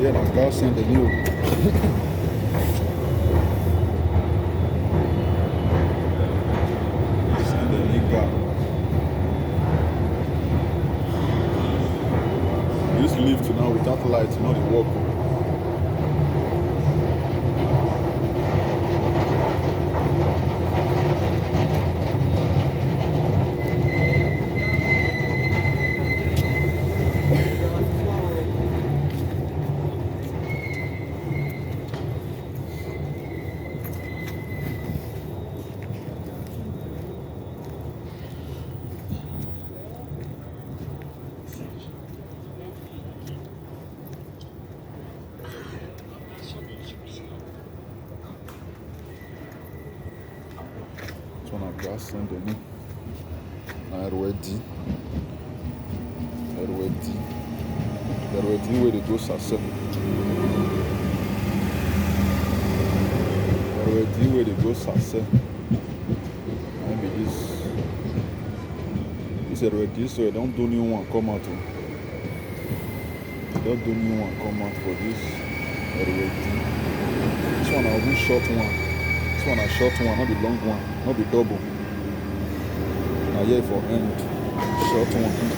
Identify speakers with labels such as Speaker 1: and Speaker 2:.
Speaker 1: Yeah, now God send the new. Send the new God. This lift now without light, not the walk. This one I've got send the new. Now ready. Ready where they go sasa. Ready where they go sasa. Maybe this is ready, so I don't do new one come out. Don't do new one come out for this. Ready. This one I'll do short one. This one a short one, not the long one, not the double. Now here for end. Short one.